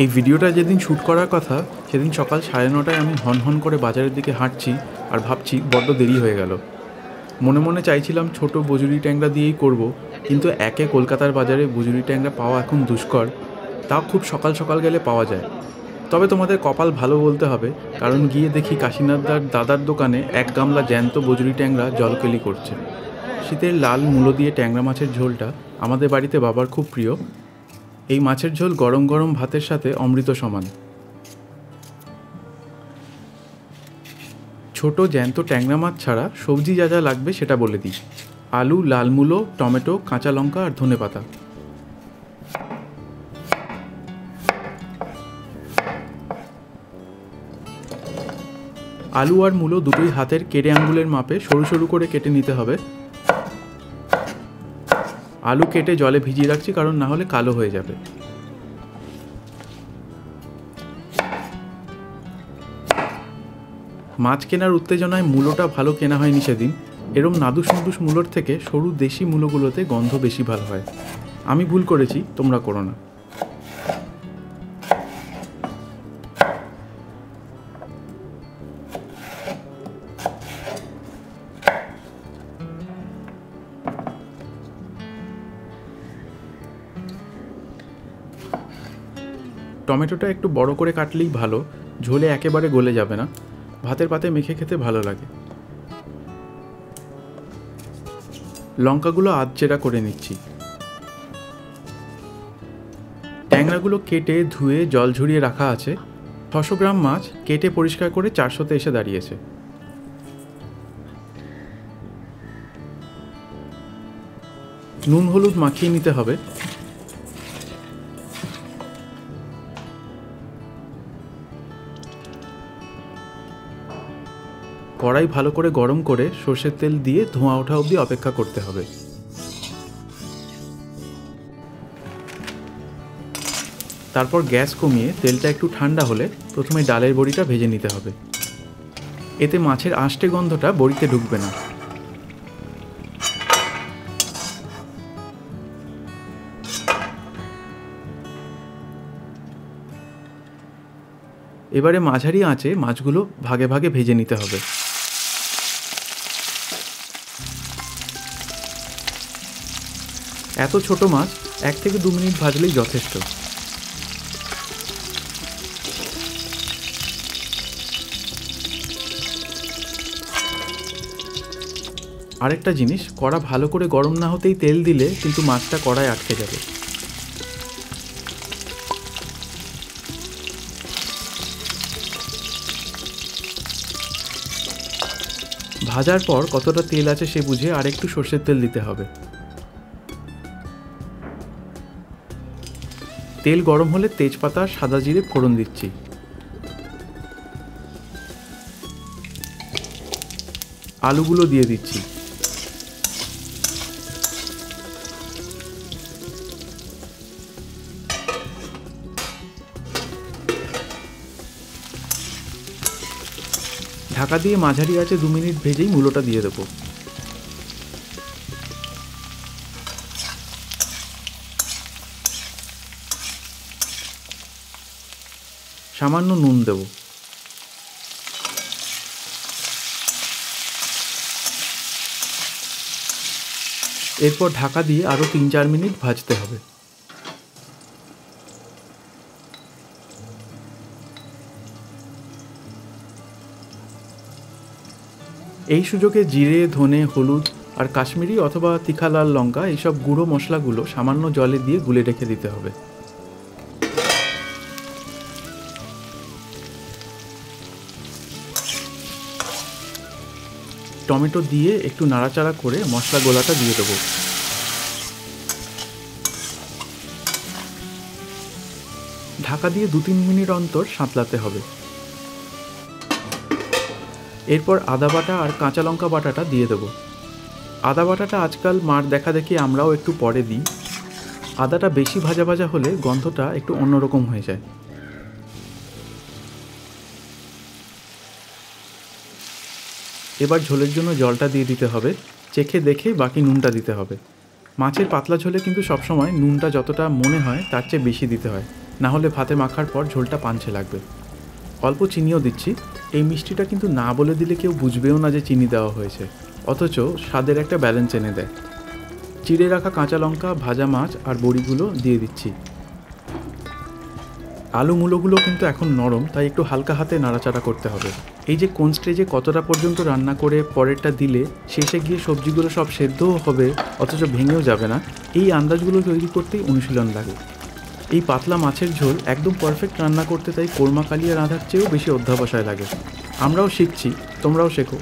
এই ভিডিওটা যেদিন শ্যুট করার কথা সেদিন সকাল 9:30টায় আমি হন করে বাজারের দিকে হাঁটছি আর ভাবছি বড্ড দেরি হয়ে গেল। মনে মনে চাইছিলাম ছোট বজুরি ট্যাংরা দিয়েই করব, কিন্তু একে কলকাতার বাজারে বজুরি ট্যাংরা পাওয়া এখন দুষ্কর, তাও খুব সকাল সকাল গেলে পাওয়া যায়। তবে তোমাদের কপাল ভালো বলতে হবে, কারণ গিয়ে দেখি কাশীনাথদার দাদার দোকানে 1 গামলা জ্যান্ত বজুরি ট্যাংরা জলকেলি করছে। শীতের লাল মূলো দিয়ে ট্যাংরা মাছের ঝোলটা আমাদের বাড়িতে বাবার খুব প্রিয়। এই মাছের ঝোল গরম গরম ভাতের সাথে অমৃত সমান। ছোট জ্যান্ত ট্যাংরা মাছ ছাড়া সবজি যা যা লাগবে সেটা বলে দিই। আলু, লাল মূলো, টমেটো, কাঁচা লঙ্কা আর ধনেপাতা। আলু আর মূলো দুটোই হাতের কেড়ে আঙ্গুলের মাপে সরু সরু করে কেটে নিতে হবে। আলু কেটে জলে ভিজিয়ে রাখছি, কারণ না হলে কালো হয়ে যাবে। মাছ কেনার উত্তেজনায় মূলোটা ভালো কেনা হয়নি সেদিন। এরম নাদুস নুদুস মূলোর থেকে সরু দেশি মূলোগুলোতে গন্ধ বেশি ভালো হয়। আমি ভুল করেছি, তোমরা করো না। টমেটোটা একটু বড় করে কাটলেই ভালো, ঝোলে একেবারে গলে যাবে না, ভাতের পাতে মেখে খেতে ভালো লাগে। লঙ্কাগুলো আধচেরা করে নিচ্ছি। ট্যাংরাগুলো কেটে ধুয়ে জল ঝরিয়ে রাখা আছে। 600 গ্রাম মাছ কেটে পরিষ্কার করে 400তে এসে দাঁড়িয়েছে। নুন হলুদ মাখিয়ে নিতে হবে। কড়াই ভালো করে গরম করে সর্ষের তেল দিয়ে ধোঁয়া ওঠা অবধি অপেক্ষা করতে হবে। তারপর গ্যাস কমিয়ে তেলটা একটু ঠান্ডা হলে প্রথমে ডালের বড়িটা ভেজে নিতে হবে। এতে মাছের আঁশটে গন্ধটা বড়িতে ঢুকবে না। এবারে মাঝারি আঁচে মাছগুলো ভাগে ভাগে ভেজে নিতে হবে। এত ছোট মাছ 1 থেকে 2 মিনিট ভাজলেই যথেষ্ট। আরেকটা জিনিস, কড়া ভালো করে গরম না হতেই তেল দিলে কিন্তু মাছটা কড়ায় আটকে যাবে। ভাজার পর কতটা তেল আছে সে বুঝে আর একটু সর্ষের তেল দিতে হবে। তেল গরম হলে তেজপাতা, সাদা জিরে ফোড়ন দিচ্ছি। আলুগুলো দিয়ে দিচ্ছি। ঢাকা দিয়ে মাঝারি আঁচে 2 মিনিট ভেজেই মূলোটা দিয়ে দেবো। সামান্য নুন দেব। এরপর ঢাকা দিয়ে আরও 3-4 মিনিট ভাজতে হবে। এই সুযোগে জিরে, ধনে, হলুদ আর কাশ্মীরি অথবা তিখা লাল লঙ্কা এইসব গুঁড়ো মশলাগুলো সামান্য জলে দিয়ে গুলে রেখে দিতে হবে। টমেটো দিয়ে একটু নাড়াচাড়া করে মশলা গোলাটা দিয়ে দেবো। ঢাকা দিয়ে 2-3 মিনিট অন্তর সাঁতলাতে হবে। এরপর আদা বাটা আর কাঁচা লঙ্কা বাটাটা দিয়ে দেবো। আদা বাটাটা আজকাল মার দেখা দেখি আমরাও একটু পরে দিই। আদাটা বেশি ভাজা ভাজা হলে গন্ধটা একটু অন্যরকম হয়ে যায়। এবার ঝোলের জন্য জলটা দিয়ে দিতে হবে। চেখে দেখে বাকি নুনটা দিতে হবে। মাছের পাতলা ঝোলে কিন্তু সবসময় নুনটা যতটা মনে হয় তার চেয়ে বেশি দিতে হয়, না হলে ভাতে মাখার পর ঝোলটা পাঞ্চে লাগবে। অল্প চিনিও দিচ্ছি। এই মিষ্টিটা কিন্তু না বলে দিলে কেউ বুঝবেও না যে চিনি দেওয়া হয়েছে, অথচ স্বাদের একটা ব্যালেন্স এনে দেয়। চিড়ে রাখা কাঁচা লঙ্কা, ভাজা মাছ আর বড়িগুলো দিয়ে দিচ্ছি। আলু মূলোগুলো কিন্তু এখন নরম, তাই একটু হালকা হাতে নাড়াচাড়া করতে হবে। এই যে কোন স্টেজে কতটা পর্যন্ত রান্না করে পরেরটা দিলে শেষে গিয়ে সবজিগুলো সব সেদ্ধও হবে অথচ ভেঙেও যাবে না, এই আন্দাজগুলো তৈরি করতেই অনুশীলন লাগে। এই পাতলা মাছের ঝোল একদম পারফেক্ট রান্না করতে তাই কোরমা কালিয়া রাঁধার চেয়েও বেশি অধ্যাবসায় লাগে। আমরাও শিখছি, তোমরাও শেখো।